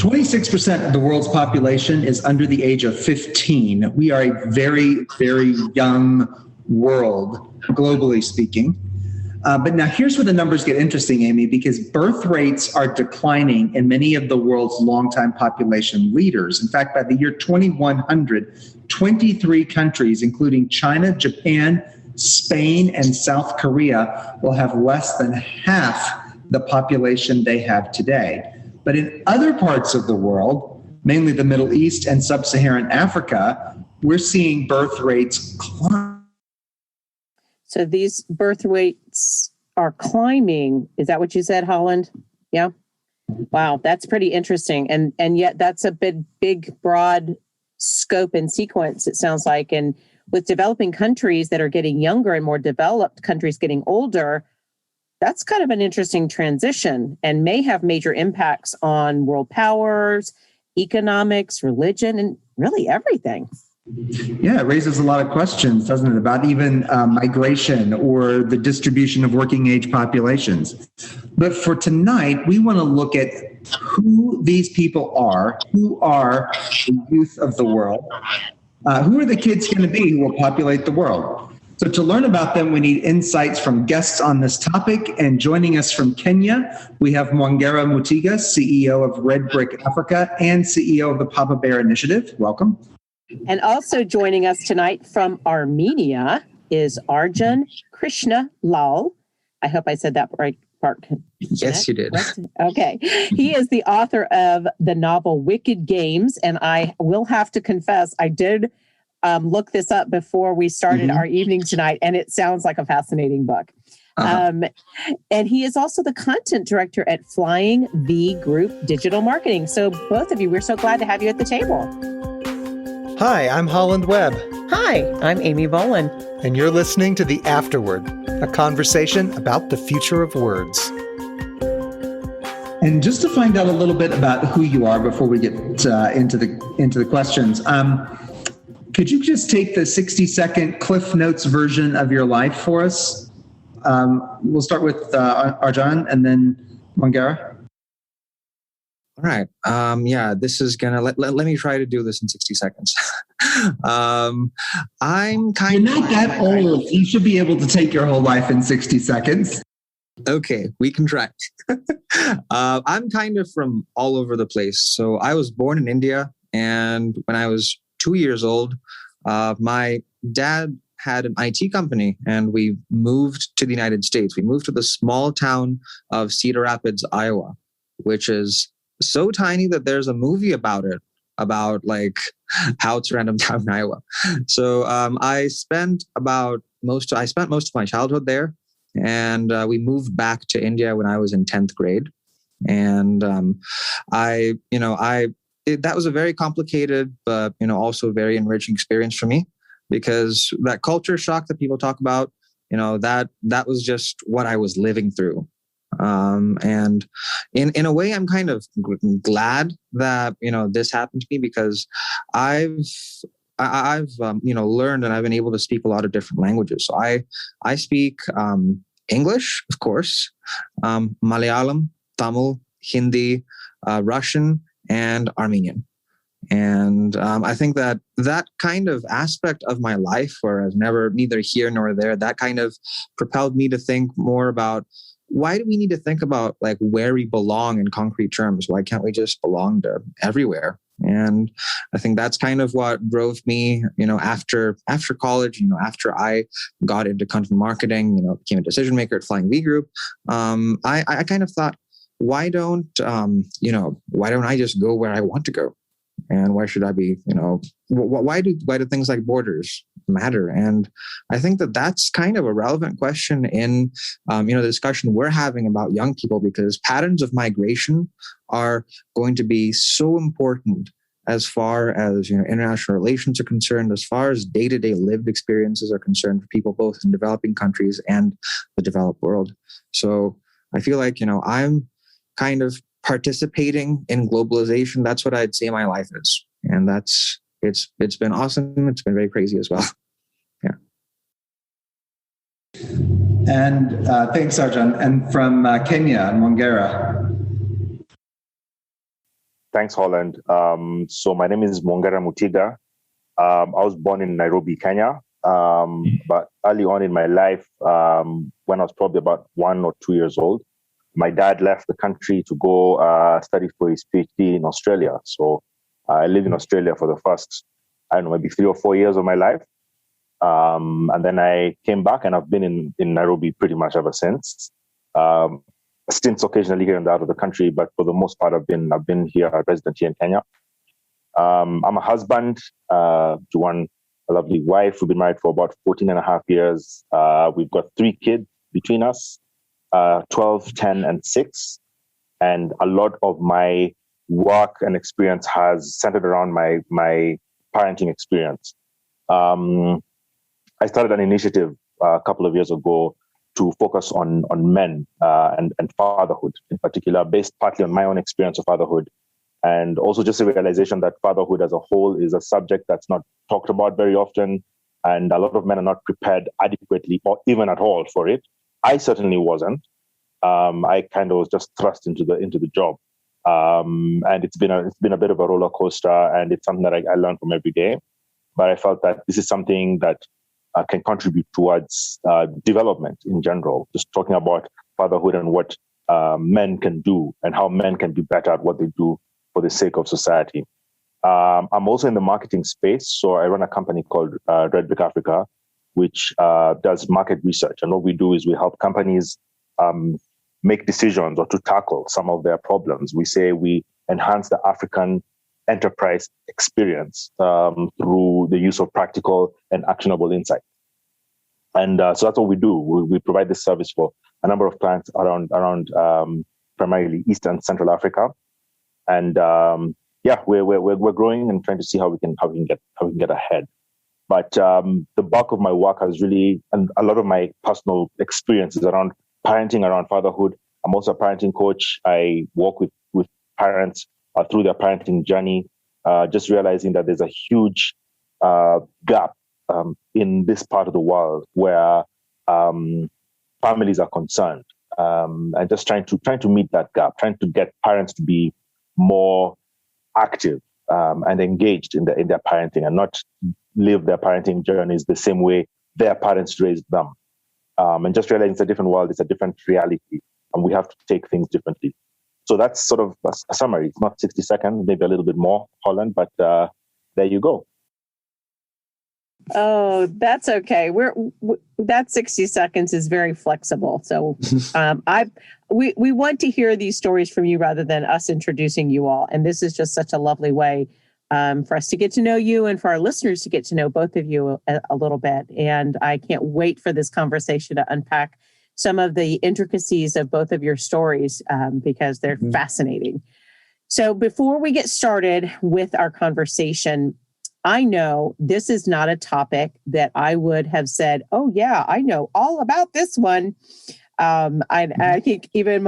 26% of the world's population is under the age of 15. We are a very, very young world, globally speaking. But now here's where the numbers get interesting, Amy, because birth rates are declining in many of the world's longtime population leaders. In fact, by the year 2100, 23 countries, including China, Japan, Spain, and South Korea, will have less than half the population they have today. But in other parts of the world, mainly the Middle East and Sub-Saharan Africa, we're seeing birth rates climb. So these birth rates are climbing. Is that what you said, Holland? Yeah. Wow, that's pretty interesting. And yet that's a big, broad scope and sequence, it sounds like. And with developing countries that are getting younger and more developed countries getting older, that's kind of an interesting transition and may have major impacts on world powers, economics, religion, and really everything. Yeah, it raises a lot of questions, doesn't it, about even migration or the distribution of working age populations. But for tonight, we want to look at who these people are, who are the youth of the world, who are the kids going to be who will populate the world. So to learn about them, we need insights from guests on this topic. And joining us from Kenya, we have Mwongera Mutiga, CEO of Red Brick Africa and CEO of the Papa Bear Initiative. Welcome. And also joining us tonight from Armenia is Arjun Kirshna Lal. I hope I said that right. Yes, you did. Okay. He is the author of the novel Wicked Games. And I will have to confess, I did look this up before we started our evening tonight, and it sounds like a fascinating book. And he is also the content director at Flying V Group Digital Marketing. So both of you, we're so glad to have you at the table. Hi, I'm Holland Webb. Hi, I'm Amy Boland. And you're listening to The Afterword, a conversation about the future of words. And just to find out a little bit about who you are before we get into the questions, could you just take the 60-second Cliff Notes version of your life for us? We'll start with Arjun and then Mwongera. All right. This is going to, let me try to do this in 60 seconds. I'm kind You're not that old. You should be able to take your whole life in 60 seconds. Okay, we can try. I'm kind of from all over the place. So I was born in India, and when I was 2 years old, my dad had an IT company, and we moved to the United States. We moved to the small town of Cedar Rapids, Iowa, which is so tiny that there's a movie about it, about like how it's a random town in Iowa. So I spent most of my childhood there, and we moved back to India when I was in 10th grade. And that was a very complicated, but also very enriching experience for me, because that culture shock that people talk about, that was just what I was living through. And in a way, I'm kind of glad that this happened to me, because I've learned, and I've been able to speak a lot of different languages. So I speak English, of course, Malayalam, Tamil, Hindi, Russian, and Armenian. And I think that kind of aspect of my life, where I was neither here nor there, that kind of propelled me to think more about, why do we need to think about like where we belong in concrete terms? Why can't we just belong to everywhere? And I think that's kind of what drove me, after college, after I got into content marketing, became a decision maker at Flying V Group. I kind of thought, why don't I just go where I want to go? And why should I be, why do things like borders matter? And I think that that's kind of a relevant question in, the discussion we're having about young people, because patterns of migration are going to be so important as far as, international relations are concerned, as far as day-to-day lived experiences are concerned for people both in developing countries and the developed world. So I feel like, I'm kind of participating in globalization. That's what I'd say my life is. And it's been awesome. It's been very crazy as well. Yeah. And thanks, Arjun. And from Kenya, Mwongera. Thanks, Holland. So my name is Mwongera Mutiga. I was born in Nairobi, Kenya. But early on in my life, when I was probably about 1 or 2 years old, my dad left the country to go study for his PhD in Australia. So I lived in Australia for the first, I don't know, maybe 3 or 4 years of my life. And then I came back, and I've been in Nairobi pretty much ever since. Stints occasionally here and out of the country, but for the most part, I've been here, a resident here in Kenya. I'm a husband to a lovely wife. We've been married for about 14 and a half years. We've got 3 kids between us, 12, 10, and 6. And a lot of my work and experience has centered around my parenting experience. I started an initiative a couple of years ago to focus on men and fatherhood in particular, based partly on my own experience of fatherhood, and also just a realization that fatherhood as a whole is a subject that's not talked about very often, and a lot of men are not prepared adequately or even at all for it. I certainly wasn't. I kind of was just thrust into the job, and it's been a bit of a roller coaster, and it's something that I learn from every day. But I felt that this is something that can contribute towards development in general, just talking about fatherhood and what men can do and how men can be better at what they do for the sake of society. I'm also in the marketing space, so I run a company called Red Brick Africa, which does market research. And what we do is we help companies make decisions or to tackle some of their problems. We say we enhance the African enterprise experience through the use of practical and actionable insight. And so that's what we do. We provide this service for a number of clients around primarily East and Central Africa. And we're growing and trying to see how we can get ahead. But the bulk of my work has really, and a lot of my personal experiences around parenting, around fatherhood. I'm also a parenting coach. I work with parents through their parenting journey, just realizing that there's a huge gap in this part of the world where families are concerned, and just trying to meet that gap, trying to get parents to be more active and engaged in their parenting, and not live their parenting journeys the same way their parents raised them. And just realizing it's a different world, it's a different reality, and we have to take things differently. So that's sort of a summary. It's not 60 seconds, maybe a little bit more, Holland, but there you go. Oh, that's okay. That 60 seconds is very flexible. So we want to hear these stories from you rather than us introducing you all. And this is just such a lovely way for us to get to know you and for our listeners to get to know both of you a little bit. And I can't wait for this conversation to unpack some of the intricacies of both of your stories because they're fascinating. So before we get started with our conversation, I know this is not a topic that I would have said, oh, yeah, I know all about this one. I think even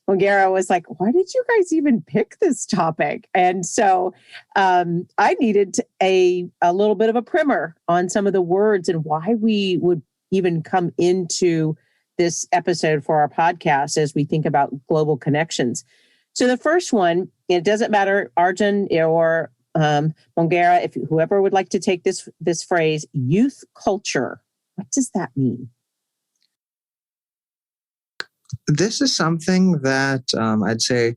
Mwongera was like, why did you guys even pick this topic? And so I needed a little bit of a primer on some of the words and why we would even come into this episode for our podcast as we think about global connections. So the first one, it doesn't matter, Arjun or Mwongera, if whoever would like to take this phrase, youth culture, what does that mean? This is something that I'd say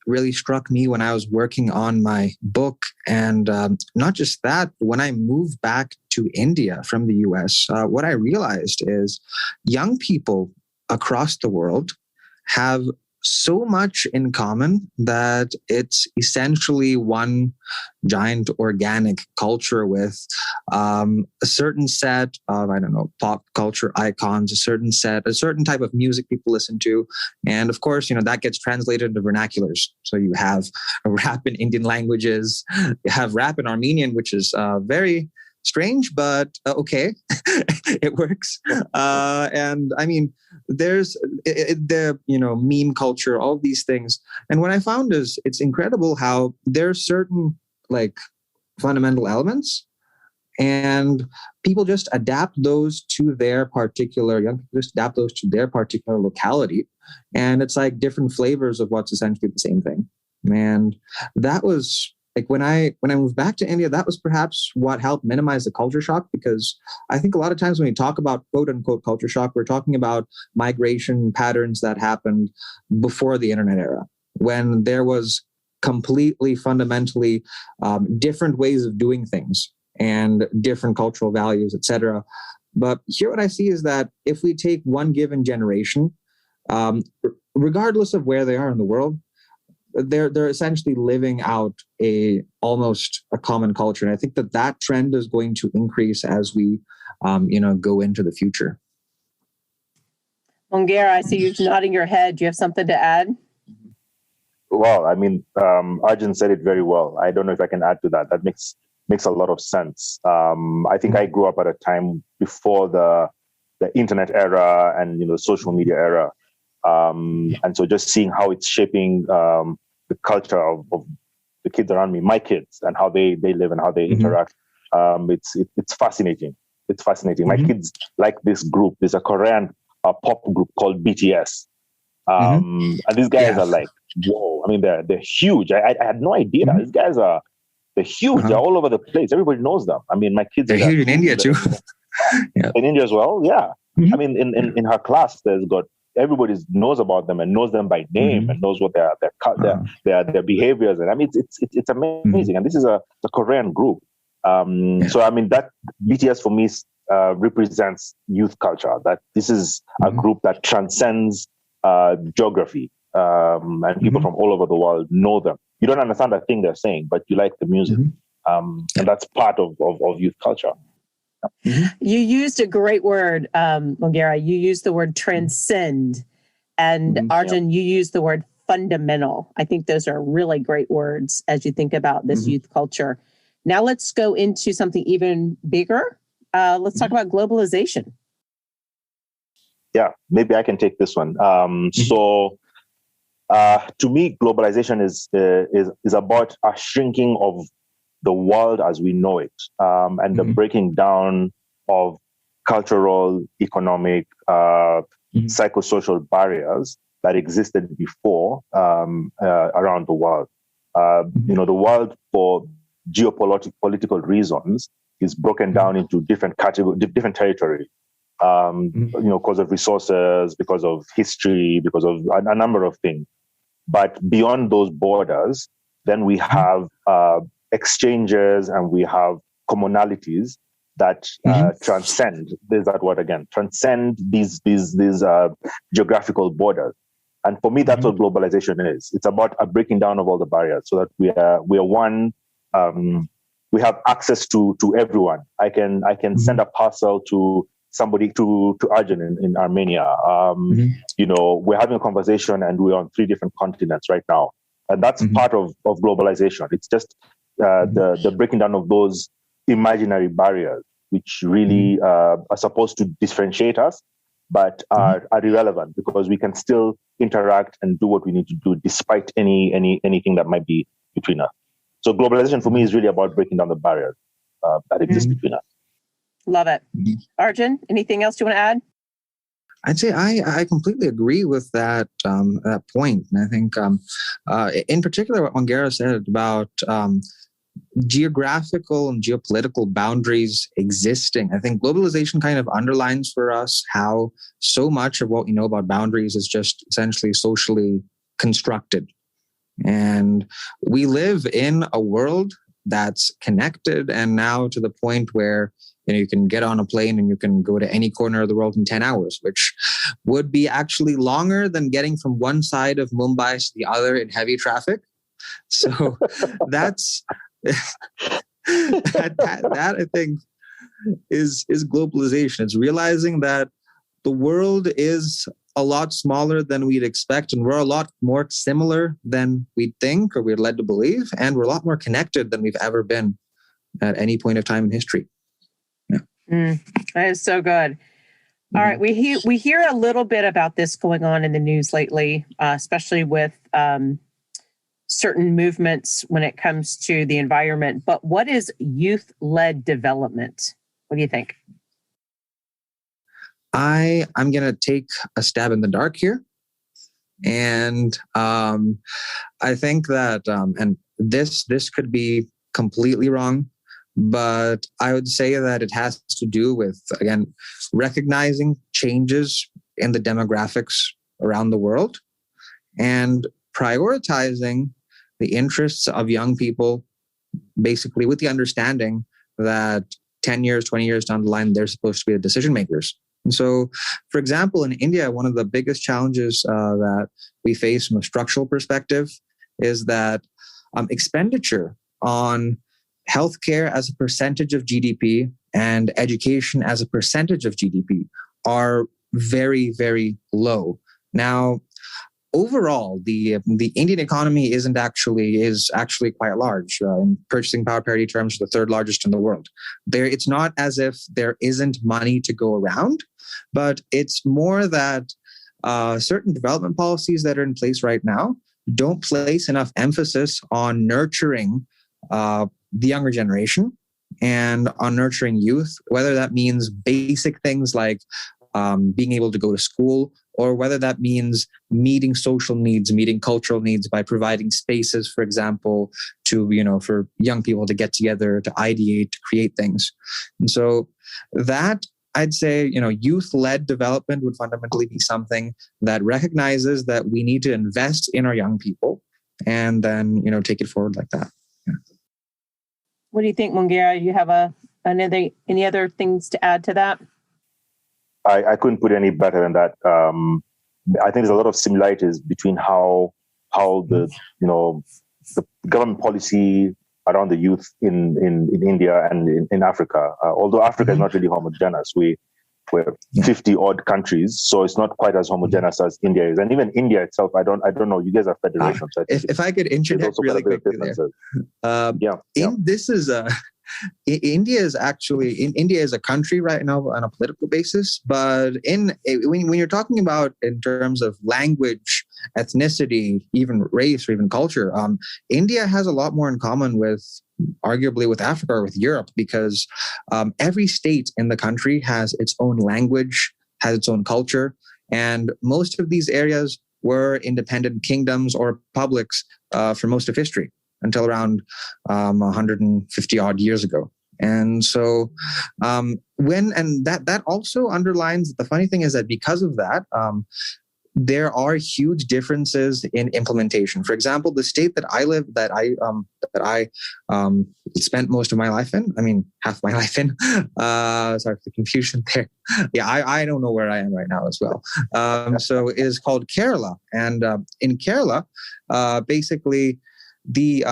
really struck me when I was working on my book. And not just that, when I moved back to India from the US, what I realized is young people across the world have so much in common that it's essentially one giant organic culture with a certain set of, pop culture icons, a certain type of music people listen to. And of course, that gets translated into vernaculars. So you have a rap in Indian languages, you have rap in Armenian, which is very strange, but okay, it works. And I mean, there's the meme culture, all of these things. And what I found is it's incredible how there's certain fundamental elements, and people just adapt those to their particular locality, and it's like different flavors of what's essentially the same thing. And that was like when I moved back to India, that was perhaps what helped minimize the culture shock, because I think a lot of times when we talk about quote unquote culture shock, we're talking about migration patterns that happened before the internet era, when there was completely fundamentally different ways of doing things and different cultural values, etc. But here what I see is that if we take one given generation, regardless of where they are in the world, they're essentially living out almost a common culture. And I think that trend is going to increase as we go into the future. Mwongera, I see you nodding your head. Do you have something to add? Well, I mean, Arjun said it very well. I don't know if I can add to that. That makes a lot of sense. I think I grew up at a time before the internet era and the social media era, and so just seeing how it's shaping the culture of the kids around me, my kids, and how they live and how they interact. It's fascinating. It's fascinating. My kids like this group. There's a Korean pop group called BTS. And these guys are like, whoa! I mean, they're huge. I had no idea. These guys they're huge. They're all over the place. Everybody knows them. I mean, my kids they're huge in India too. In India as well, yeah. I mean, in her class, everybody knows about them and knows them by name and knows what their behaviors. And I mean, it's amazing. And this is a Korean group. So I mean, that BTS for me represents youth culture. That this is a group that transcends geography, and people from all over the world know them. You don't understand a thing they're saying, but you like the music, and that's part of youth culture. You used a great word, Mwongera. You used the word transcend, and Arjun, you used the word fundamental. I think those are really great words as you think about this youth culture. Now let's go into something even bigger. Let's talk about globalization. Yeah, maybe I can take this one. So, to me, globalization is about a shrinking of the world as we know it, and the breaking down of cultural, economic, psychosocial barriers that existed before around the world. The world, for geopolitical reasons, is broken down into different categories, different territories. Because of resources, because of history, because of a number of things. But beyond those borders, then we have exchanges and we have commonalities that transcend. There's that word again. Transcend these geographical borders. And for me, that's what globalization is. It's about a breaking down of all the barriers, so that we are one. We have access to everyone. I can send a parcel to somebody, to Arjun in Armenia. We're having a conversation and we're on 3 different continents right now. And that's part of globalization. It's just the breaking down of those imaginary barriers, which really are supposed to differentiate us, but are irrelevant, because we can still interact and do what we need to do despite anything that might be between us. So globalization for me is really about breaking down the barriers that exist between us. Love it. Arjun, anything else you want to add? I'd say I completely agree with that point. And I think in particular what Mwongera said about geographical and geopolitical boundaries existing. I think globalization kind of underlines for us how so much of what we know about boundaries is just essentially socially constructed. And we live in a world that's connected, and now to the point where you can get on a plane and you can go to any corner of the world in 10 hours, which would be actually longer than getting from one side of Mumbai to the other in heavy traffic. So that's that I think is globalization. It's realizing that the world is a lot smaller than we'd expect, and we're a lot more similar than we'd think or we're led to believe, and we're a lot more connected than we've ever been at any point of time in history. That is so good. All right, we hear a little bit about this going on in the news lately, especially with certain movements when it comes to the environment. But what is youth-led development? What do you think? I'm going to take a stab in the dark here. And I think that, and this could be completely wrong, but I would say that it has to do with, again, recognizing changes in the demographics around the world and prioritizing the interests of young people, basically with the understanding that 10 years, 20 years down the line, they're supposed to be the decision makers. And so, for example, in India, one of the biggest challenges that we face from a structural perspective is that expenditure on healthcare as a percentage of GDP and education as a percentage of GDP are very, very low. Now, overall, the Indian economy is actually quite large. In purchasing power parity terms, the third largest in the world. It's not as if there isn't money to go around, but it's more that certain development policies that are in place right now don't place enough emphasis on nurturing the younger generation and on nurturing youth, whether that means basic things like being able to go to school, or whether that means meeting social needs, meeting cultural needs by providing spaces, for example, to, for young people to get together, to ideate, to create things. And so that, I'd say, youth-led development would fundamentally be something that recognizes that we need to invest in our young people and then, take it forward like that. Yeah. What do you think, Mwongera? You have any other things to add to that? I couldn't put any better than that. I think there's a lot of similarities between how the government policy around the youth in India and in Africa. Although Africa is not really homogeneous, we're 50 odd countries, so it's not quite as homogeneous as India is. And even India itself, I don't know. You guys are federations. If I could interject really quickly there. This is India is a country right now on a political basis, but when you're talking about in terms of language, ethnicity, even race or even culture, India has a lot more in common with arguably with Africa or with Europe, because every state in the country has its own language, has its own culture, and most of these areas were independent kingdoms or republics for most of history, until around 150 odd years ago. And so that also underlines, the funny thing is that because of that, there are huge differences in implementation. For example, the state that I live, that I spent most of my life in, half my life in, sorry for the confusion there. Yeah, I don't know where I am right now as well. So it is called Kerala. And in Kerala, basically, the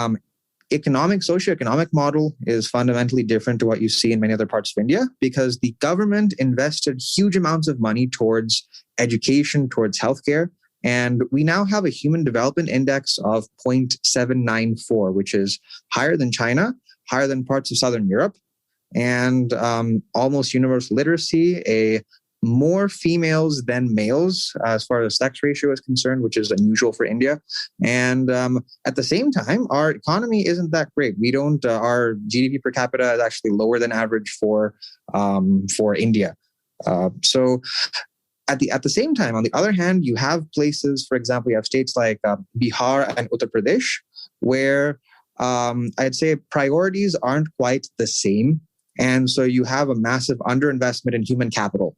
socioeconomic model is fundamentally different to what you see in many other parts of India, because the government invested huge amounts of money towards education, towards healthcare. And we now have a human development index of 0.794, which is higher than China, higher than parts of Southern Europe, and almost universal literacy, more females than males as far as sex ratio is concerned, which is unusual for India. And at the same time, our economy isn't that great. Our GDP per capita is actually lower than average for India. So at the same time, on the other hand, you have places, for example, you have states like Bihar and Uttar Pradesh, where I'd say priorities aren't quite the same. And so you have a massive underinvestment in human capital.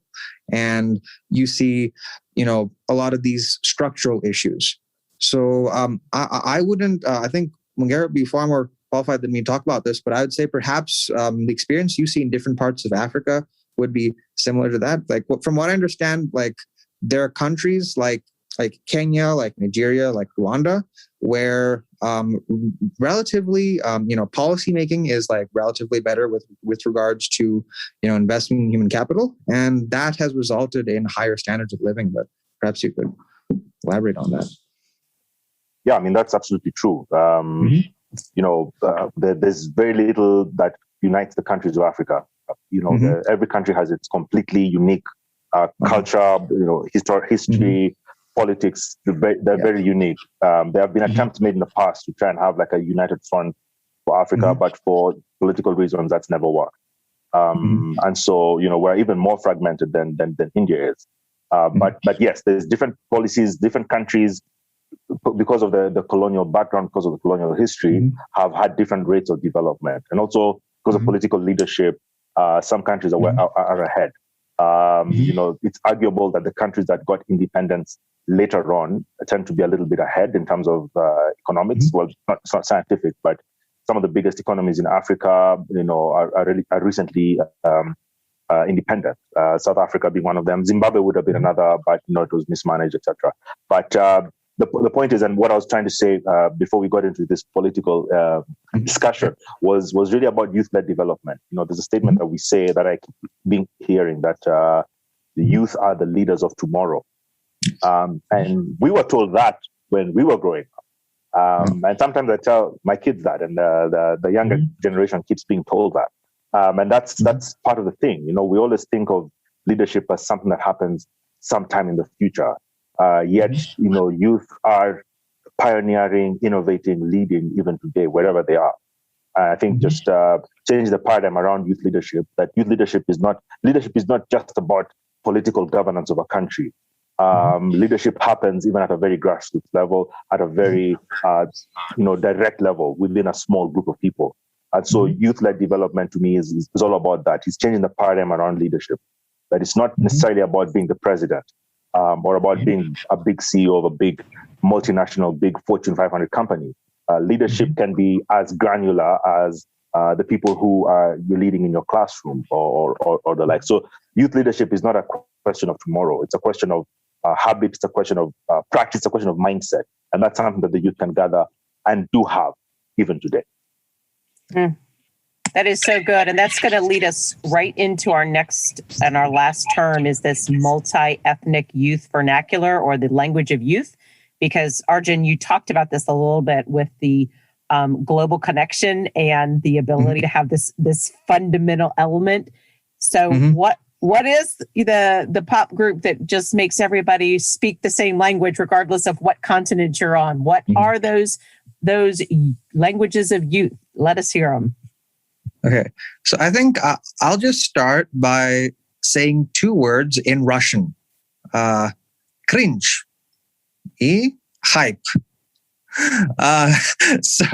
And you see, a lot of these structural issues. So I wouldn't, I think Mwongera would be far more qualified than me to talk about this, but I would say perhaps the experience you see in different parts of Africa would be similar to that. Like from what I understand, like there are countries like Kenya, like Nigeria, like Rwanda, where relatively, policymaking is like relatively better with regards to, investment in human capital. And that has resulted in higher standards of living. But perhaps you could elaborate on that. Yeah, that's absolutely true. There's very little that unites the countries of Africa. Every country has its completely unique culture, history, politics. They're very unique. There have been attempts made in the past to try and have like a united front for Africa, but for political reasons, that's never worked. And so, we're even more fragmented than India is. But yes, there's different policies, different countries, because of the colonial background, because of the colonial history, have had different rates of development. And also because of political leadership, some countries are ahead. It's arguable that the countries that got independence later on tend to be a little bit ahead in terms of economics. Well, it's not scientific, but some of the biggest economies in Africa, are recently independent. South Africa being one of them. Zimbabwe would have been another, but it was mismanaged, etc. But the point is, and what I was trying to say before we got into this political discussion was really about youth-led development. There's a statement that we say that I keep hearing that the youth are the leaders of tomorrow. And we were told that when we were growing up. And sometimes I tell my kids that, and the younger generation keeps being told that. And that's part of the thing. We always think of leadership as something that happens sometime in the future. Yet, youth are pioneering, innovating, leading even today, wherever they are. I think just change the paradigm around youth leadership, that youth leadership is not just about political governance of a country. Leadership happens even at a very grassroots level, at a very direct level within a small group of people. And so youth-led development to me is all about that. It's changing the paradigm around leadership. That it's not necessarily about being the president or about being a big CEO of a big multinational, big Fortune 500 company. Leadership can be as granular as the people who you're leading in your classroom or the like. So youth leadership is not a question of tomorrow. It's a question of habit. It's a question of practice. It's a question of mindset. And that's something that the youth can gather and do have even today. That is so good. And that's going to lead us right into our next and our last term is this multi-ethnic youth vernacular, or the language of youth. Because Arjun, you talked about this a little bit with the global connection and the ability to have this fundamental element. So what is the pop group that just makes everybody speak the same language regardless of what continent you're on? What are those languages of youth? Let us hear them. Okay, so I think I'll just start by saying two words in Russian. Cringe and hype. So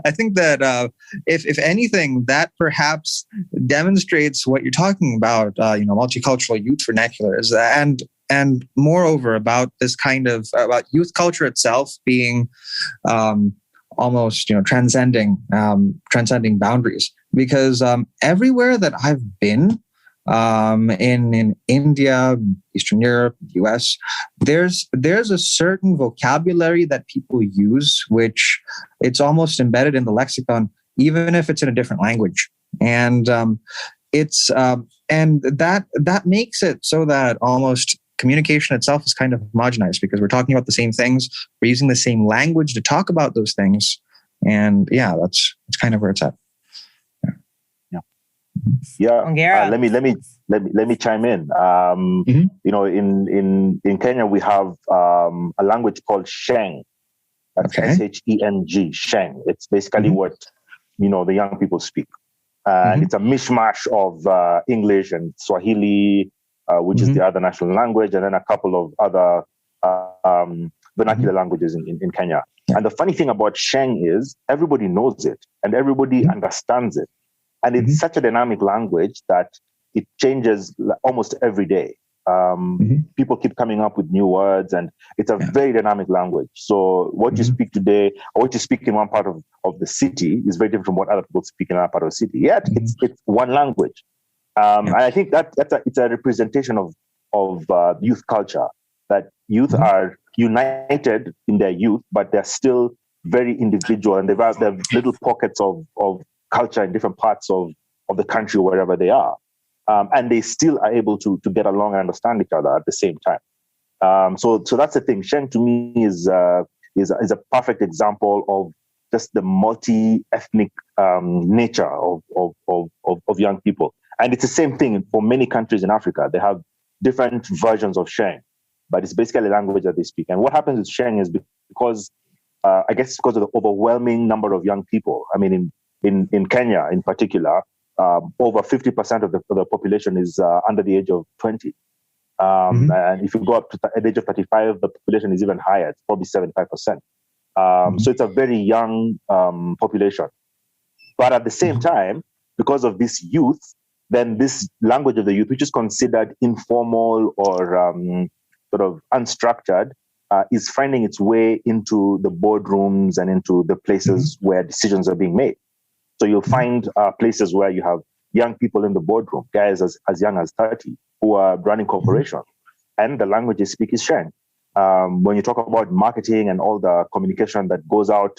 I think that if anything, that perhaps demonstrates what you're talking about, multicultural youth vernacular is, and moreover about this kind of about youth culture itself being almost transcending boundaries, because everywhere that I've been in India, Eastern Europe, US, there's a certain vocabulary that people use, which it's almost embedded in the lexicon, even if it's in a different language. And it's and that makes it so that almost communication itself is kind of homogenized, because we're talking about the same things, we're using the same language to talk about those things, and that's kind of where it's at. Let me chime in. In Kenya we have a language called Sheng. That's Sheng. Sheng. It's basically what the young people speak, and it's a mishmash of English and Swahili, which is the other national language, and then a couple of other vernacular languages in Kenya. And the funny thing about Sheng is everybody knows it and everybody understands it. And it's such a dynamic language that it changes almost every day. People keep coming up with new words, and it's a very dynamic language. So what you speak today, or what you speak in one part of the city, is very different from what other people speak in another part of the city. Yet it's one language. And I think it's a representation of youth culture, that youth are united in their youth, but they're still very individual, and they have little pockets of culture in different parts of the country, wherever they are. And they still are able to get along and understand each other at the same time. So that's the thing. Sheng to me is a perfect example of just the multi-ethnic nature of young people. And it's the same thing for many countries in Africa. They have different versions of Sheng, but it's basically a language that they speak. And what happens with Sheng is because of the overwhelming number of young people. I mean, in Kenya in particular, over 50% of the population is under the age of 20. And if you go up to the age of 35, the population is even higher. It's probably 75%. So it's a very young population. But at the same time, because of this youth, then this language of the youth, which is considered informal or sort of unstructured, is finding its way into the boardrooms and into the places where decisions are being made. So you'll find places where you have young people in the boardroom, guys as young as 30, who are running corporations. And the language they speak is Sheng. When you talk about marketing and all the communication that goes out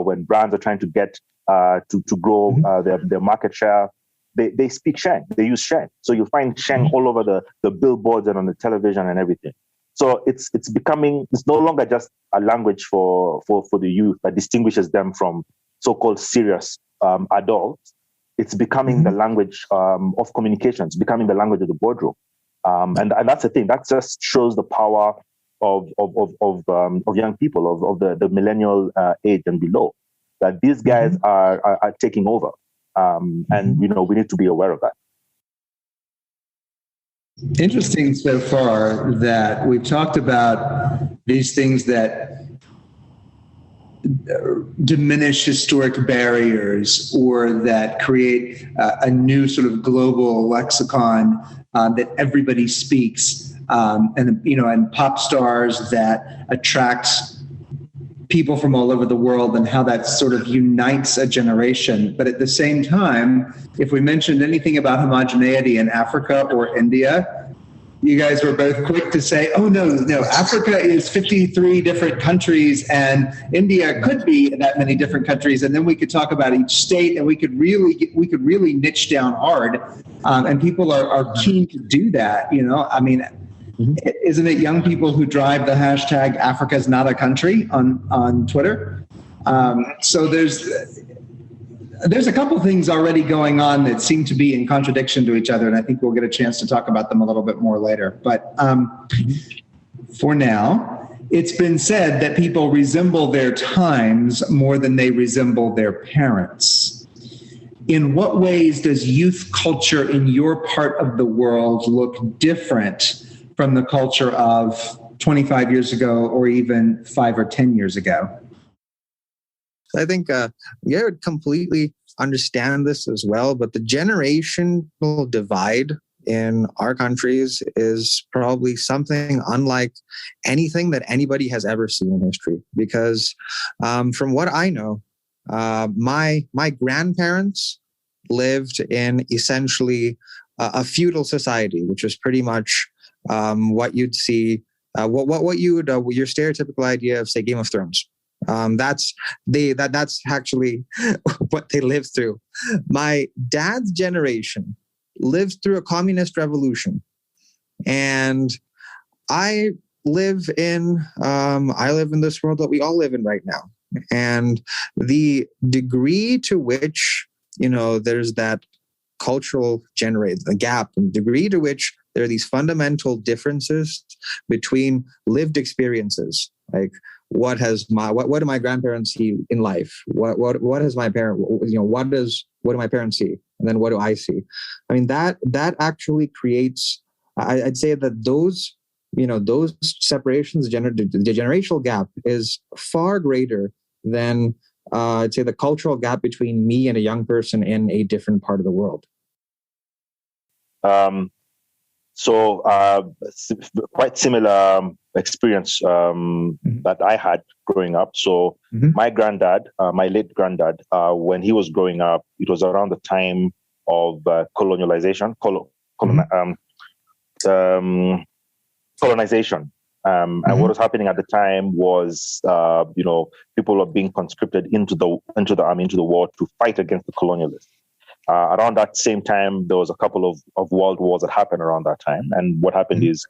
when brands are trying to get to grow their market share, they speak Sheng. They use Sheng. So you'll find Sheng all over the billboards and on the television and everything. So it's no longer just a language for the youth that distinguishes them from so-called serious adults. It's becoming the language of communications, becoming the language of the boardroom. And that's the thing. That just shows the power of young people, of the millennial age and below, that these guys are taking over. And, we need to be aware of that. Interesting so far that we've talked about these things that diminish historic barriers or that create a new sort of global lexicon that everybody speaks, and pop stars that attract people from all over the world and how that sort of unites a generation. But at the same time, if we mentioned anything about homogeneity in Africa or India, you guys were both quick to say, oh, no, Africa is 53 different countries and India could be that many different countries. And then we could talk about each state and we could really niche down hard. And people are keen to do that. Isn't it young people who drive the hashtag Africa's not a country on Twitter? So there's a couple things already going on that seem to be in contradiction to each other, and I think we'll get a chance to talk about them a little bit more later. But for now, it's been said that people resemble their times more than they resemble their parents. In what ways does youth culture in your part of the world look different from the culture of 25 years ago or even 5 or 10 years ago? I think I would completely understand this as well, but the generational divide in our countries is probably something unlike anything that anybody has ever seen in history. Because from what I know, my grandparents lived in essentially a feudal society, which was pretty much what you'd see, what you would your stereotypical idea of, say, Game of Thrones. That's actually what they lived through. My dad's generation lived through a communist revolution, and I live in this world that we all live in right now. And the degree to which there's that cultural the gap, and the degree to which there are these fundamental differences between lived experiences, like what do my grandparents see in life? What has my parent? What do my parents see? And then what do I see? I mean, that actually creates. I'd say that those separations, the generational gap is far greater than I'd say the cultural gap between me and a young person in a different part of the world. So quite similar experience that I had growing up. So my granddad, my late granddad, when he was growing up, it was around the time of colonization. And what was happening at the time was, people were being conscripted into the army, into the war to fight against the colonialists. Around that same time, there was a couple of world wars that happened around that time. And what happened is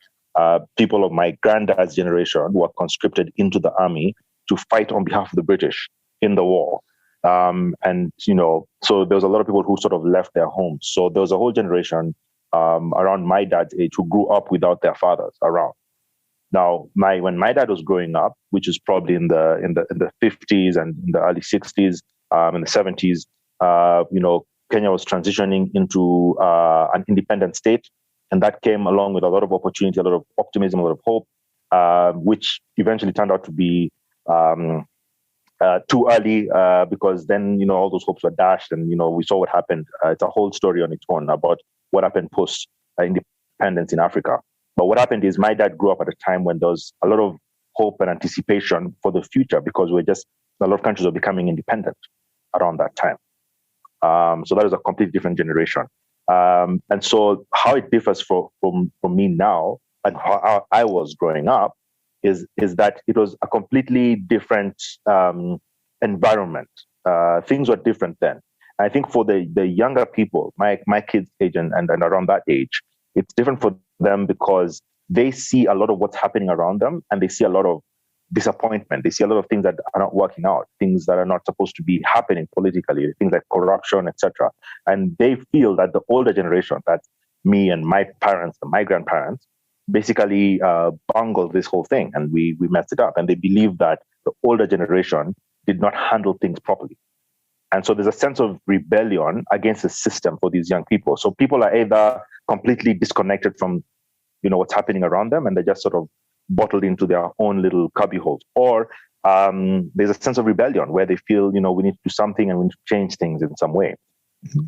people of my granddad's generation were conscripted into the army to fight on behalf of the British in the war. So there was a lot of people who sort of left their homes. So there was a whole generation around my dad's age who grew up without their fathers around. Now, when my dad was growing up, which is probably in the 50s and in the early 60s, in the 70s, Kenya was transitioning into an independent state. And that came along with a lot of opportunity, a lot of optimism, a lot of hope, which eventually turned out to be too early, because then, all those hopes were dashed, and, we saw what happened. It's a whole story on its own about what happened post independence in Africa. But what happened is my dad grew up at a time when there was a lot of hope and anticipation for the future, because a lot of countries were becoming independent around that time. So that is a completely different generation. And so how it differs from me now and how I was growing up is that it was a completely different environment. Things were different then. I think for the younger people, my kids' age and around that age, it's different for them because they see a lot of what's happening around them, and they see a lot of disappointment. They see a lot of things that are not working out, things that are not supposed to be happening politically, things like corruption, etc. And they feel that the older generation, that's me and my parents and my grandparents, basically bungled this whole thing, and we messed it up. And they believe that the older generation did not handle things properly. And so there's a sense of rebellion against the system for these young people. So people are either completely disconnected from, what's happening around them, and they're just sort of bottled into their own little cubbyholes, or there's a sense of rebellion where they feel, we need to do something and we need to change things in some way.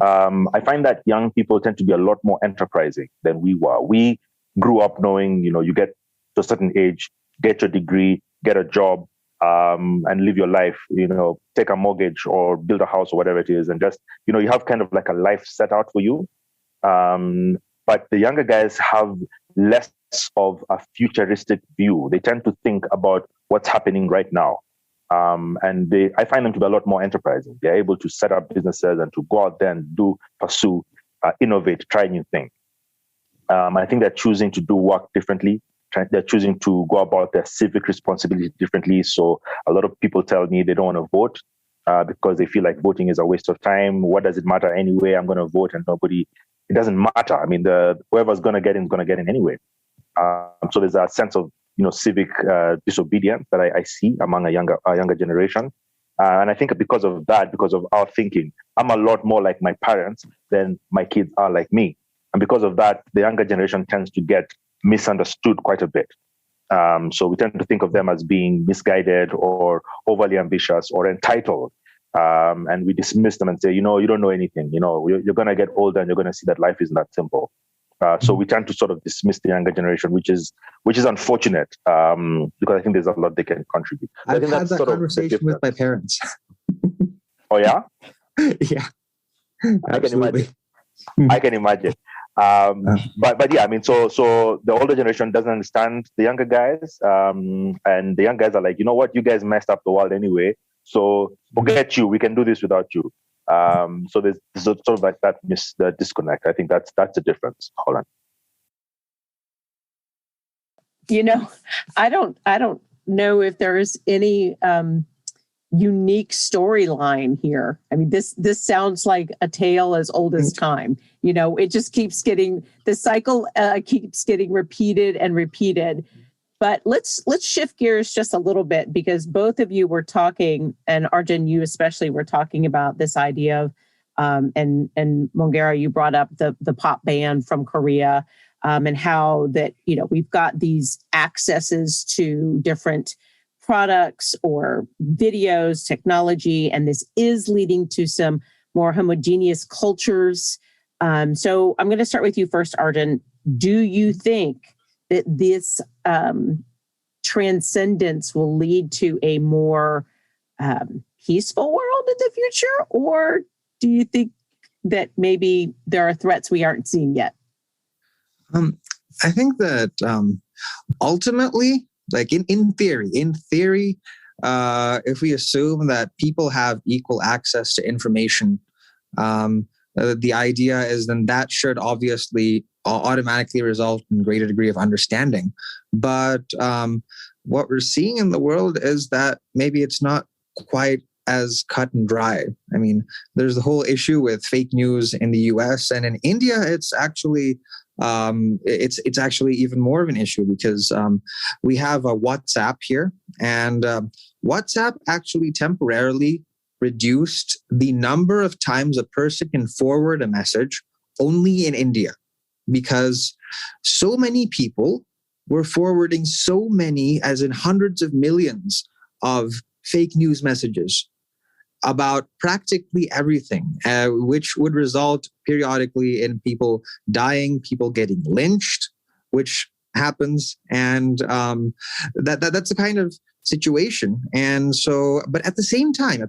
I find that young people tend to be a lot more enterprising than we were. We grew up knowing, you get to a certain age, get your degree, get a job, and live your life, take a mortgage or build a house or whatever it is. And just, you have kind of like a life set out for you. But the younger guys have less of a futuristic view. They tend to think about what's happening right now. And I find them to be a lot more enterprising. They're able to set up businesses and to go out there and pursue, innovate, try new things. I think they're choosing to do work differently. They're choosing to go about their civic responsibility differently. So a lot of people tell me they don't want to vote because they feel like voting is a waste of time. What does it matter anyway? I'm going to vote, and it doesn't matter. I mean, whoever's going to get in is going to get in anyway. So there's a sense of civic disobedience that I see among a younger generation. And I think because of our thinking, I'm a lot more like my parents than my kids are like me. And because of that, the younger generation tends to get misunderstood quite a bit. So we tend to think of them as being misguided or overly ambitious or entitled. And we dismiss them and say, you don't know anything. You're going to get older and you're going to see that life isn't that simple. So we tend to sort of dismiss the younger generation, which is unfortunate, because I think there's a lot they can contribute. I've had that conversation with my parents. Oh, yeah? Yeah. Absolutely. I can imagine. But yeah, I mean, so the older generation doesn't understand the younger guys, and the young guys are like, you know what, you guys messed up the world anyway, so forget you. We can do this without you. So there's sort of like that disconnect. I think that's the difference, Holland. I don't know if there is any unique storyline here. I mean, this sounds like a tale as old as time. It just keeps getting, the cycle keeps getting repeated and repeated. But let's shift gears just a little bit, because both of you were talking, and Arjun, you especially were talking about this idea of, and Mwongera, you brought up the pop band from Korea, and how that, we've got these accesses to different products or videos, technology, and this is leading to some more homogeneous cultures. So I'm going to start with you first, Arjun. Do you think that this transcendence will lead to a more peaceful world in the future? Or do you think that maybe there are threats we aren't seeing yet? I think that ultimately, like in theory, if we assume that people have equal access to information, the idea is then that should obviously automatically result in greater degree of understanding. But what we're seeing in the world is that maybe it's not quite as cut and dry. I mean, there's the whole issue with fake news in the US, and in India, it's actually it's actually even more of an issue, because we have a WhatsApp here, and WhatsApp actually temporarily reduced the number of times a person can forward a message only in India. because so many people were forwarding so many, as in hundreds of millions of fake news messages about practically everything, which would result periodically in people dying, people getting lynched, which happens. And that's a kind of situation. And so, but at the same time,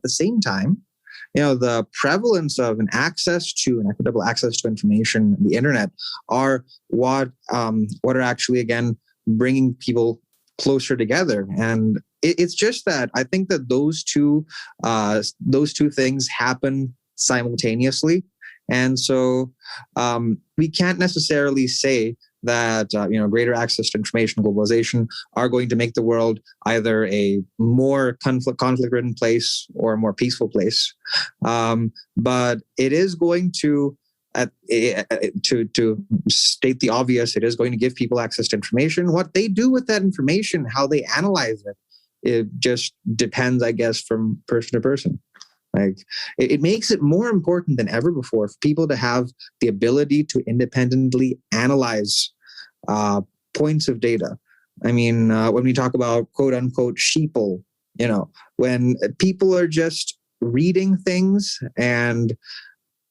the prevalence of an equitable access to information, the internet, are what are actually, again, bringing people closer together. And it's just that I think that those two things happen simultaneously. And so we can't necessarily say that greater access to information, globalization, are going to make the world either a more conflict-ridden place or a more peaceful place. But it is going to state the obvious, it is going to give people access to information. What they do with that information, how they analyze it just depends, I guess, from person to person. Like, it makes it more important than ever before for people to have the ability to independently analyze points of data. I mean, when we talk about quote unquote sheeple, when people are just reading things and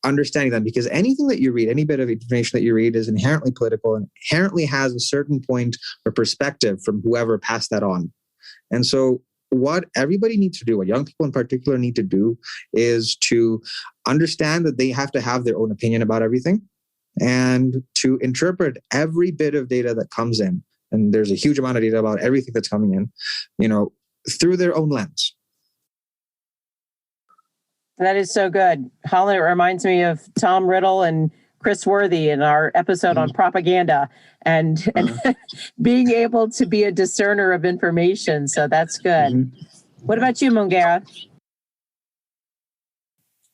understanding them, because anything that you read, any bit of information that you read, is inherently political and inherently has a certain point or perspective from whoever passed that on. And so what everybody needs to do, what young people in particular need to do, is to understand that they have to have their own opinion about everything and to interpret every bit of data that comes in. And there's a huge amount of data about everything that's coming in, through their own lens. That is so good. Holland, it reminds me of Tom Riddle and Chris Worthy in our episode on propaganda and being able to be a discerner of information. So that's good. What about you, Mwongera?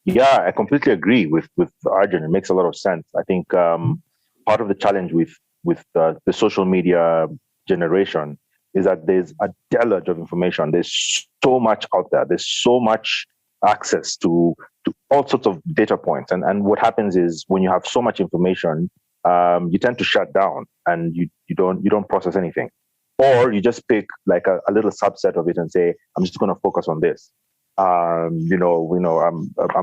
Yeah, I completely agree with Arjun. It makes a lot of sense. I think part of the challenge with the social media generation is that there's a deluge of information. There's so much out there. There's so much access to all sorts of data points. And what happens is when you have so much information, you tend to shut down and you don't process anything. Or you just pick like a little subset of it and say, I'm just going to focus on this. I'm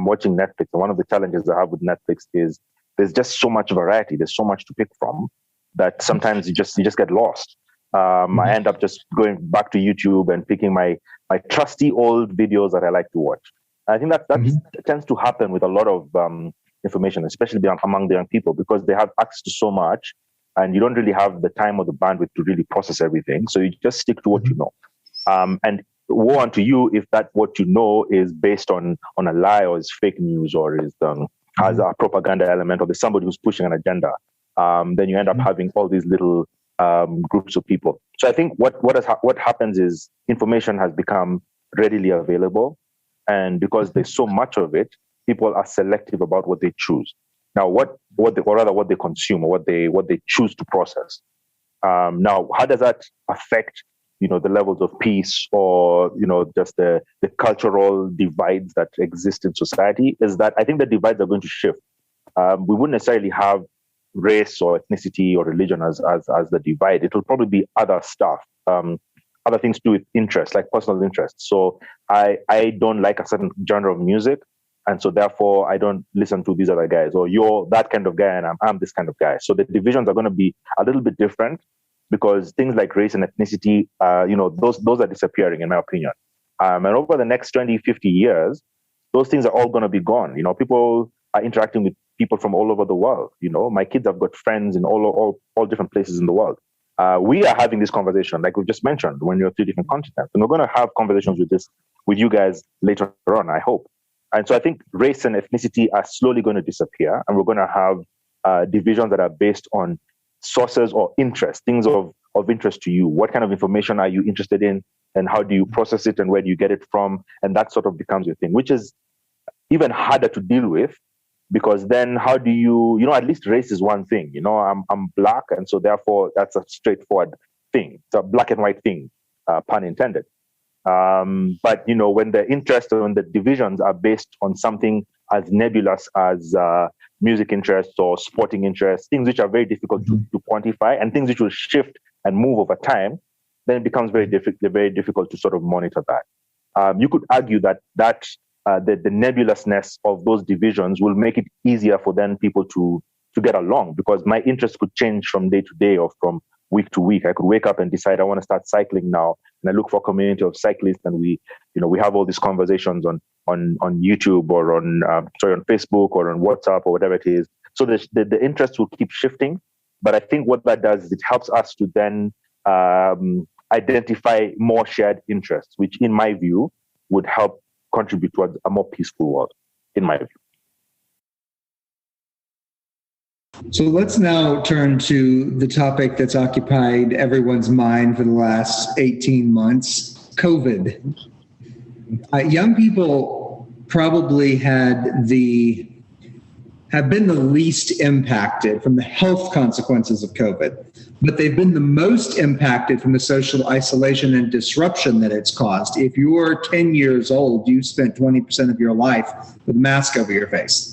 watching Netflix, and one of the challenges I have with Netflix is there's just so much variety. There's so much to pick from that sometimes you just get lost. I end up just going back to YouTube and picking my trusty old videos that I like to watch. I think that tends to happen with a lot of information, especially among the young people, because they have access to so much, and you don't really have the time or the bandwidth to really process everything. So you just stick to what you know. And woe unto you if that what you know is based on a lie, or is fake news, or is has a propaganda element, or there's somebody who's pushing an agenda. Then you end up having all these little groups of people. So I think what happens is information has become readily available, and because there's so much of it, people are selective about what they choose. Now, what they consume, or what they choose to process. Now, how does that affect the levels of peace, or just the cultural divides that exist in society? Is that I think the divides are going to shift. We wouldn't necessarily have race or ethnicity or religion as the divide. It will probably be other stuff, other things to do with interest, like personal interest. So I don't like a certain genre of music, and so therefore I don't listen to these other guys, or you're that kind of guy and I'm this kind of guy. So the divisions are going to be a little bit different, because things like race and ethnicity, those are disappearing, in my opinion. And over the next 20, 50 years, those things are all going to be gone. People are interacting with people from all over the world. My kids have got friends in all different places in the world. We are having this conversation, like we just mentioned, when you're 3 different continents. And we're going to have conversations with you guys later on, I hope. And so I think race and ethnicity are slowly going to disappear, and we're going to have divisions that are based on sources or interest, things of interest to you. What kind of information are you interested in, and how do you process it, and where do you get it from? And that sort of becomes your thing, which is even harder to deal with, because then how do you, at least race is one thing. I'm black, and so therefore that's a straightforward thing. It's a black and white thing, pun intended. But when the interest or when the divisions are based on something as nebulous as music interests or sporting interests, things which are very difficult to quantify and things which will shift and move over time, then it becomes very difficult to sort of monitor that. You could argue that the nebulousness of those divisions will make it easier for then people to get along, because my interests could change from day to day or from week to week. I could wake up and decide I want to start cycling now, and I look for a community of cyclists, and we have all these conversations on YouTube or on Facebook or on WhatsApp or whatever it is. So the interest will keep shifting, but I think what that does is it helps us to then identify more shared interests, which in my view would help contribute towards a more peaceful world, in my view. So let's now turn to the topic that's occupied everyone's mind for the last 18 months, COVID. Young people probably have been the least impacted from the health consequences of COVID, but they've been the most impacted from the social isolation and disruption that it's caused. If you're 10 years old, you spent 20% of your life with a mask over your face.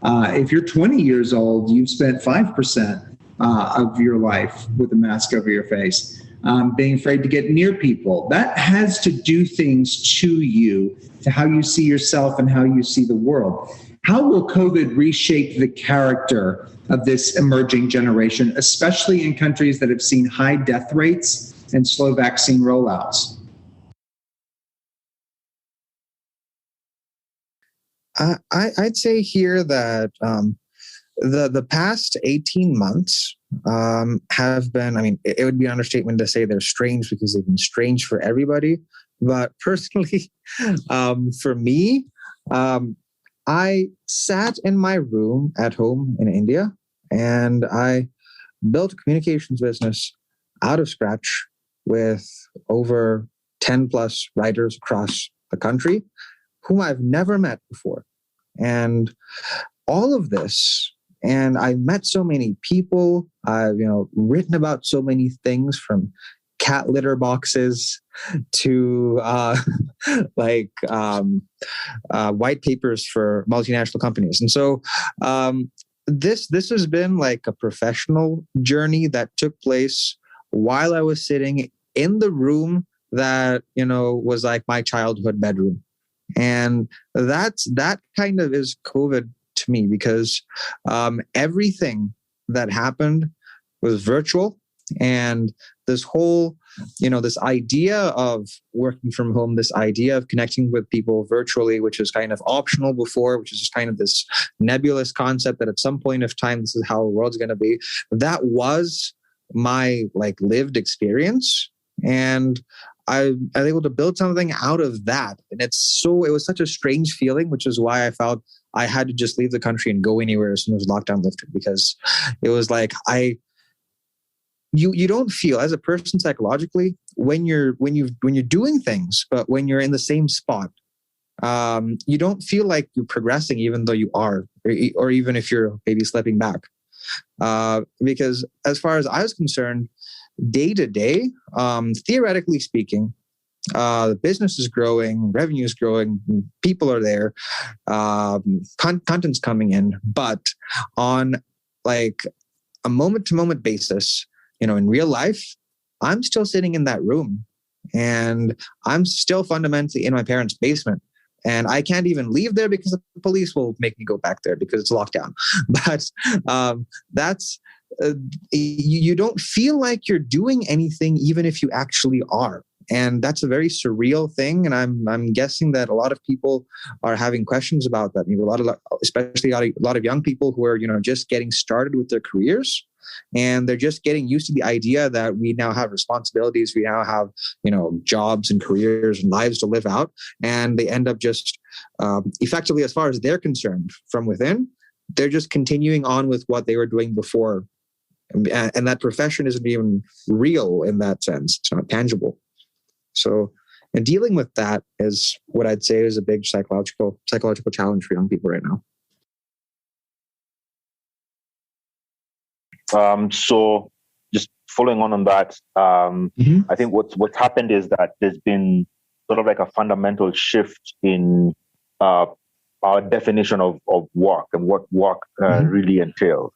If you're 20 years old, you've spent 5% of your life with a mask over your face, being afraid to get near people. That has to do things to you, to how you see yourself and how you see the world. How will COVID reshape the character of this emerging generation, especially in countries that have seen high death rates and slow vaccine rollouts? I'd say here that the past 18 months have been, I mean, it would be an understatement to say they're strange because they've been strange for everybody. But personally, for me, I sat in my room at home in India and I built a communications business out of scratch with over 10 plus writers across the country whom I've never met before. And all of this, and I met so many people, I've written about so many things, from cat litter boxes to white papers for multinational companies. And so this has been like a professional journey that took place while I was sitting in the room that was like my childhood bedroom. And that kind of is COVID to me, because everything that happened was virtual. And this whole, this idea of working from home, this idea of connecting with people virtually, which is kind of optional before, which is just kind of this nebulous concept that at some point of time, this is how the world's going to be. That was my lived experience. And I was able to build something out of that. And it was such a strange feeling, which is why I felt I had to just leave the country and go anywhere as soon as lockdown lifted, because it was like, you don't feel as a person psychologically when you're doing things, but when you're in the same spot, you don't feel like you're progressing, even though you are, or even if you're maybe slipping back. Because as far as I was concerned, day to day, theoretically speaking, the business is growing, revenue is growing, people are there, content's coming in, but on a moment-to-moment basis, in real life, I'm still sitting in that room and I'm still fundamentally in my parents' basement. And I can't even leave there because the police will make me go back there because it's locked down. But you don't feel like you're doing anything, even if you actually are. And that's a very surreal thing. And I'm guessing that a lot of people are having questions about that. Especially a lot of young people who are, just getting started with their careers. And they're just getting used to the idea that we now have responsibilities. We now have, jobs and careers and lives to live out. And they end up just effectively, as far as they're concerned, from within, they're just continuing on with what they were doing before. And that profession isn't even real in that sense. It's not tangible. So, and dealing with that is what I'd say is a big psychological challenge for young people right now. So just following on that, I think what's happened is that there's been sort of like a fundamental shift in our definition of work and what work really entails.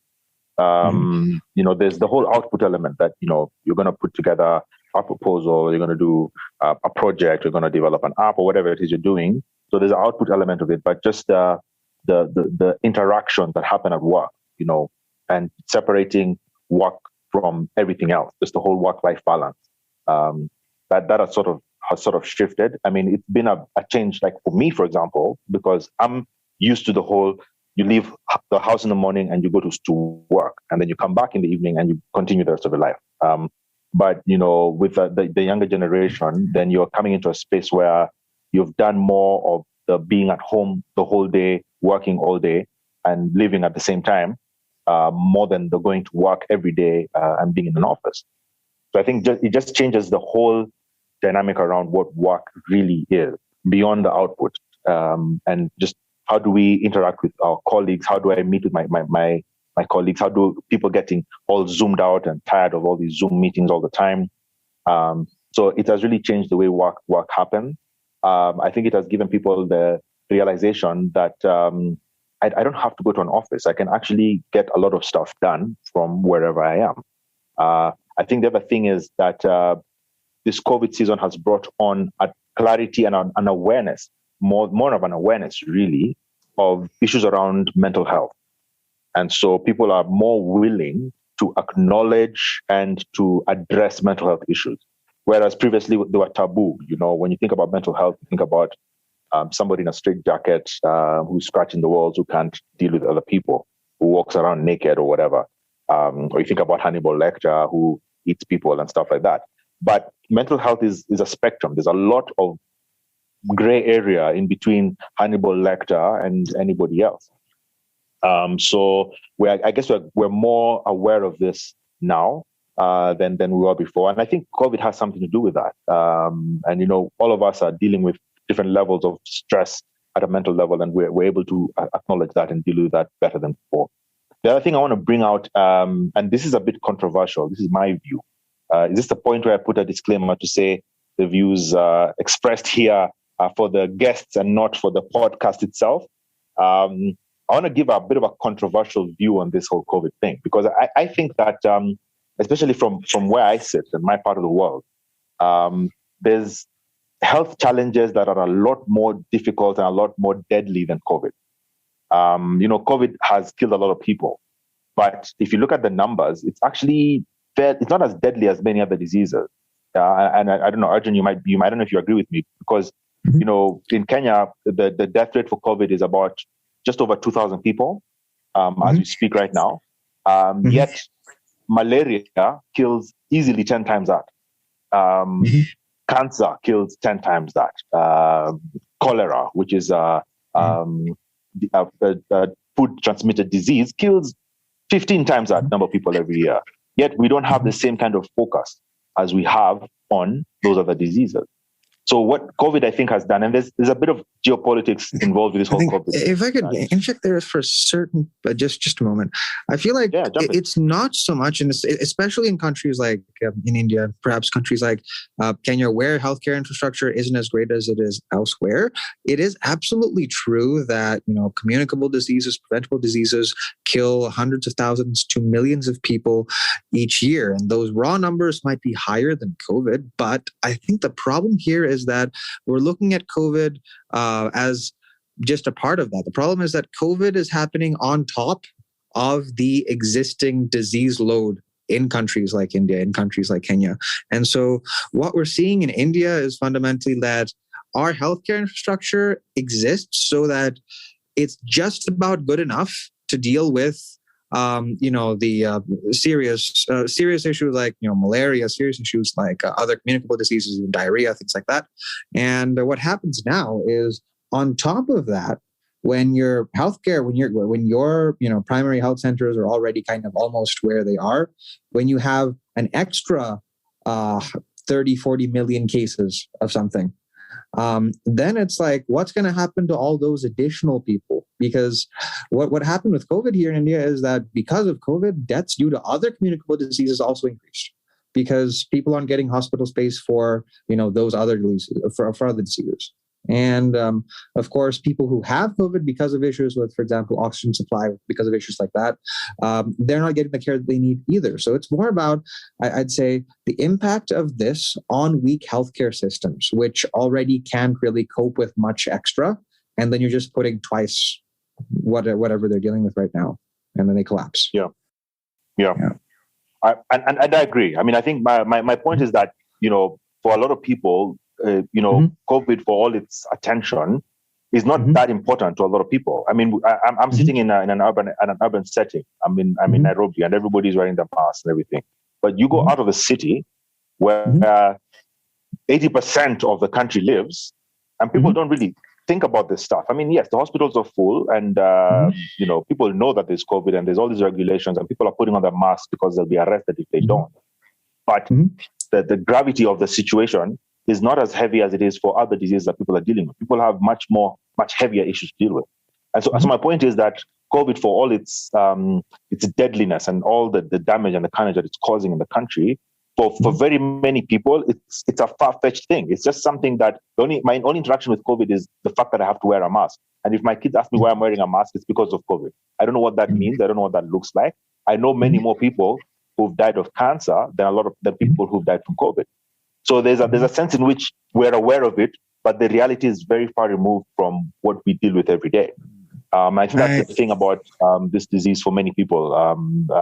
There's the whole output element that, you're going to put together a proposal, you're going to do a project, you're going to develop an app or whatever it is you're doing. So there's an output element of it, but just the interactions that happen at work, and separating work from everything else, just the whole work-life balance. That has sort of shifted. I mean, it's been a change, like for me, for example, because I'm used to the whole, you leave the house in the morning and you go to work, and then you come back in the evening and you continue the rest of your life. But with the younger generation, then you're coming into a space where you've done more of the being at home the whole day, working all day, and living at the same time, more than the going to work every day and being in an office. So I think it just changes the whole dynamic around what work really is beyond the output, and just how do we interact with our colleagues? How do I meet with my colleagues? How do people getting all zoomed out and tired of all these Zoom meetings all the time? So it has really changed the way work happens. I think it has given people the realization that I don't have to go to an office. I can actually get a lot of stuff done from wherever I am. I think the other thing is that this COVID season has brought on a clarity and an awareness, more of an awareness really, of issues around mental health. And so people are more willing to acknowledge and to address mental health issues. Whereas previously they were taboo. When you think about mental health, you think about somebody in a straitjacket who's scratching the walls, who can't deal with other people, who walks around naked or whatever. Or you think about Hannibal Lecter, who eats people and stuff like that. But mental health is a spectrum. There's a lot of gray area in between Hannibal Lecter and anybody else. So I guess we're more aware of this now than we were before. And I think COVID has something to do with that. And all of us are dealing with different levels of stress at a mental level, and we're able to acknowledge that and deal with that better than before. The other thing I want to bring out, and this is a bit controversial, this is my view. Is this the point where I put a disclaimer to say the views expressed here are for the guests and not for the podcast itself? I want to give a bit of a controversial view on this whole COVID thing, because I think that, especially from where I sit in my part of the world, there's health challenges that are a lot more difficult and a lot more deadly than COVID. COVID has killed a lot of people, but if you look at the numbers, it's actually it's not as deadly as many other diseases. And I don't know, Arjun, I don't know if you agree with me, because in Kenya, the death rate for COVID is about just over 2,000 people as we speak right now. Yet malaria kills easily 10 times that. Cancer kills 10 times that. Cholera, which is a food transmitted disease, kills 15 times that number of people every year. Yet we don't have the same kind of focus as we have on those other diseases. So what COVID, I think, has done, and there's a bit of geopolitics involved with this whole COVID. If I could inject there for certain, just a moment. I feel like it's not so much, especially in countries like in India, perhaps countries like Kenya, where healthcare infrastructure isn't as great as it is elsewhere. It is absolutely true that communicable diseases, preventable diseases, kill hundreds of thousands to millions of people each year, and those raw numbers might be higher than COVID. But I think the problem here is that we're looking at COVID as just a part of that. The problem is that COVID is happening on top of the existing disease load in countries like India, in countries like Kenya. And so what we're seeing in India is fundamentally that our healthcare infrastructure exists so that it's just about good enough to deal with the serious issues like malaria, serious issues like other communicable diseases, diarrhea, things like that. And what happens now is, on top of that, when your healthcare, when your primary health centers are already kind of almost where they are, when you have an extra 30, 40 million cases of something, then it's like, what's going to happen to all those additional people? Because what happened with COVID here in India is that because of COVID, deaths due to other communicable diseases also increased, because people aren't getting hospital space for those other diseases, for other diseases. And of course, people who have COVID because of issues with, for example, oxygen supply, because of issues like that, they're not getting the care that they need either. So it's more about, I'd say, the impact of this on weak healthcare systems, which already can't really cope with much extra. And then you're just putting twice whatever they're dealing with right now. And then they collapse. Yeah. I agree. I mean, I think my point is that, for a lot of people, COVID, for all its attention, is not that important to a lot of people. I mean, I'm sitting in an urban setting. I'm in Nairobi, and everybody's wearing the mask and everything. But you go out of the city where 80% of the country lives, and people don't really think about this stuff. I mean, yes, the hospitals are full, and people know that there's COVID and there's all these regulations, and people are putting on their masks because they'll be arrested if they don't. But the gravity of the situation is not as heavy as it is for other diseases that people are dealing with. People have much heavier issues to deal with. And so my point is that COVID, for all its deadliness and all the damage and the carnage that it's causing in the country, for very many people, it's a far-fetched thing. It's just something that my only interaction with COVID is the fact that I have to wear a mask. And if my kids ask me why I'm wearing a mask, it's because of COVID. I don't know what that means. I don't know what that looks like. I know many more people who've died of cancer than a lot of the people who've died from COVID. So there's a sense in which we're aware of it, but the reality is very far removed from what we deal with every day. I think that's the thing about this disease for many people.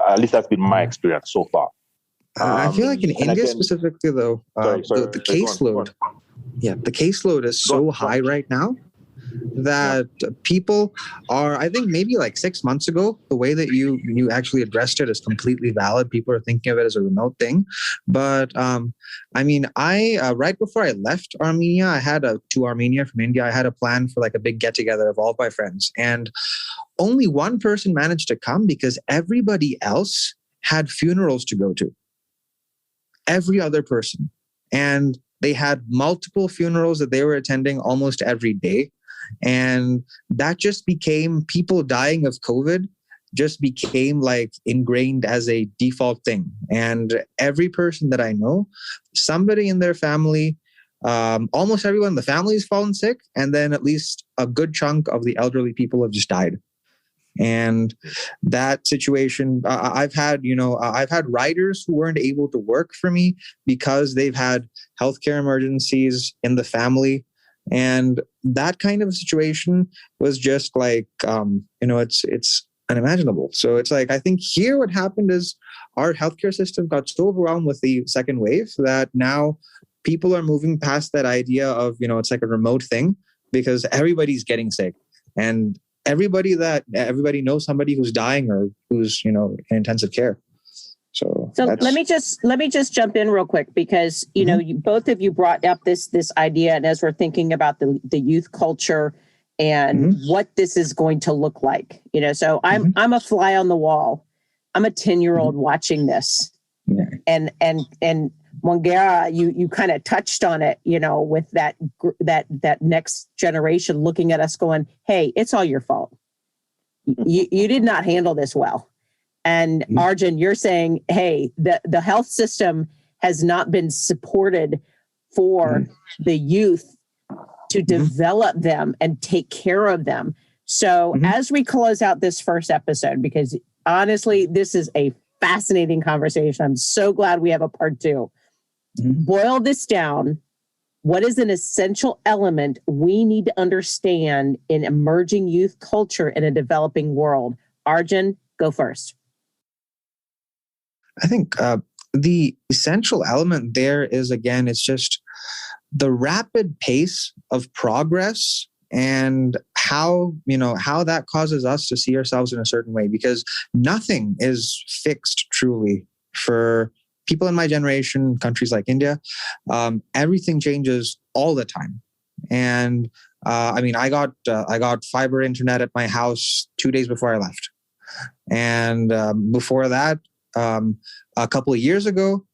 At least that's been my experience so far. I feel like in India specifically, though, the caseload, the caseload is so high right now that people are, I think maybe like 6 months ago, the way that you actually addressed it is completely valid. People are thinking of it as a remote thing. But I mean, right before I left Armenia, I had to Armenia from India. I had a plan for like a big get together of all my friends, and only one person managed to come because everybody else had funerals to go to. Every other person. And they had multiple funerals that they were attending almost every day. And that just became, people dying of COVID just became like ingrained as a default thing. And every person that I know, somebody in their family, almost everyone in the family has fallen sick. And then at least a good chunk of the elderly people have just died. And that situation, I've had riders who weren't able to work for me because they've had healthcare emergencies in the family. And that kind of situation was just like, it's unimaginable. So it's like, I think here what happened is our healthcare system got so overwhelmed with the second wave that now people are moving past that idea of, it's like a remote thing because everybody's getting sick. And everybody knows somebody who's dying or who's, in intensive care. So let me just jump in real quick because, both of you brought up this idea. And as we're thinking about the youth culture and what this is going to look like, so I'm a fly on the wall. I'm a 10-year-old watching this and Mwongera, you kind of touched on it, with that next generation looking at us going, hey, it's all your fault. You did not handle this well. And Arjun, you're saying, hey, the health system has not been supported for the youth to develop them and take care of them. So as we close out this first episode, because honestly, this is a fascinating conversation. I'm so glad we have a part 2. Boil this down. What is an essential element we need to understand in emerging youth culture in a developing world? Arjun, go first. I think the essential element there is, again, it's just the rapid pace of progress and how that causes us to see ourselves in a certain way, because nothing is fixed truly for people in my generation, countries like India. Everything changes all the time. And I got fiber internet at my house 2 days before I left. And before that, a couple of years ago,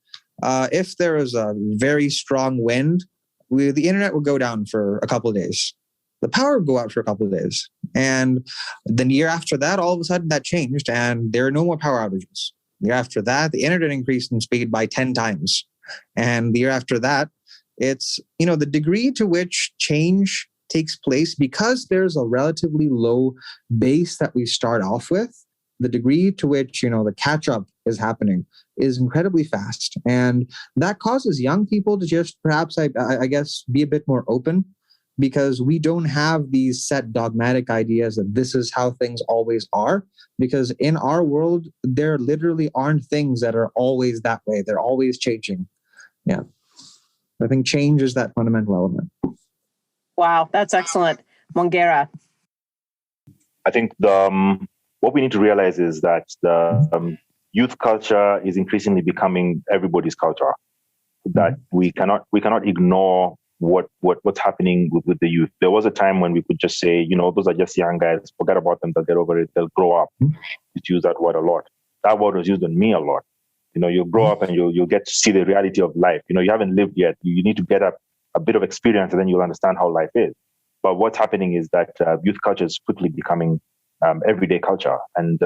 if there was a very strong wind, the internet would go down for a couple of days. The power would go out for a couple of days. And the year after that, all of a sudden that changed and there are no more power outages. The year after that, the internet increased in speed by 10 times. And the year after that, it's, the degree to which change takes place because there's a relatively low base that we start off with. The degree to which, the catch up is happening is incredibly fast. And that causes young people to just perhaps, I guess, be a bit more open, because we don't have these set dogmatic ideas that this is how things always are. Because in our world, there literally aren't things that are always that way. They're always changing. Yeah. I think change is that fundamental element. Wow, that's excellent. Mwongera. I think what we need to realize is that the youth culture is increasingly becoming everybody's culture. That we cannot ignore what's happening with the youth. There was a time when we could just say, those are just young guys. Forget about them. They'll get over it. They'll grow up. Just use that word a lot. That word was used on me a lot. You'll grow up and you'll get to see the reality of life. You haven't lived yet. You need to get a bit of experience, and then you'll understand how life is. But what's happening is that youth culture is quickly becoming everyday culture. And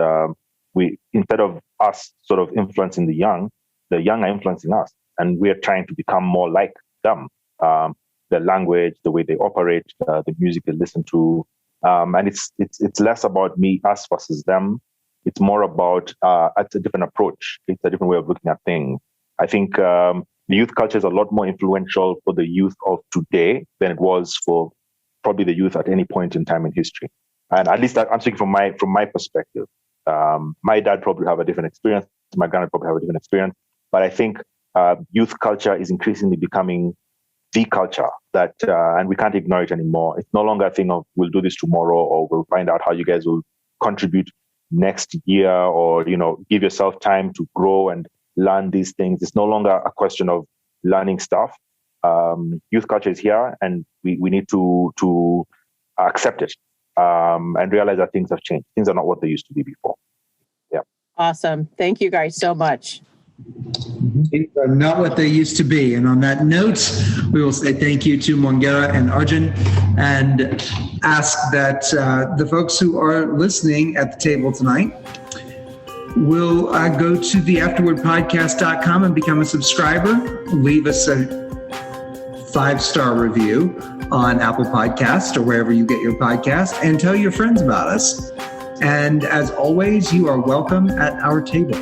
we, instead of us sort of influencing the young are influencing us. And we are trying to become more like them. The language, the way they operate, the music they listen to. And it's less about me, us versus them. It's more about it's a different approach. It's a different way of looking at things. I think the youth culture is a lot more influential for the youth of today than it was for probably the youth at any point in time in history. And at least I'm speaking from my perspective. My dad probably have a different experience. My grandma probably have a different experience. But I think youth culture is increasingly becoming the culture that, and we can't ignore it anymore. It's no longer a thing of we'll do this tomorrow, or we'll find out how you guys will contribute next year, or, give yourself time to grow and learn these things. It's no longer a question of learning stuff. Youth culture is here, and we need to accept it and realize that things have changed. Things are not what they used to be before. Yeah. Awesome. Thank you guys so much. Things are not what they used to be. And on that note, we will say thank you to Mwongera and Arjun, and ask that the folks who are listening at the table tonight will go to the afterwordpodcast.com and become a subscriber. Leave us a 5-star review on Apple Podcasts or wherever you get your podcast, and tell your friends about us. And as always, you are welcome at our table.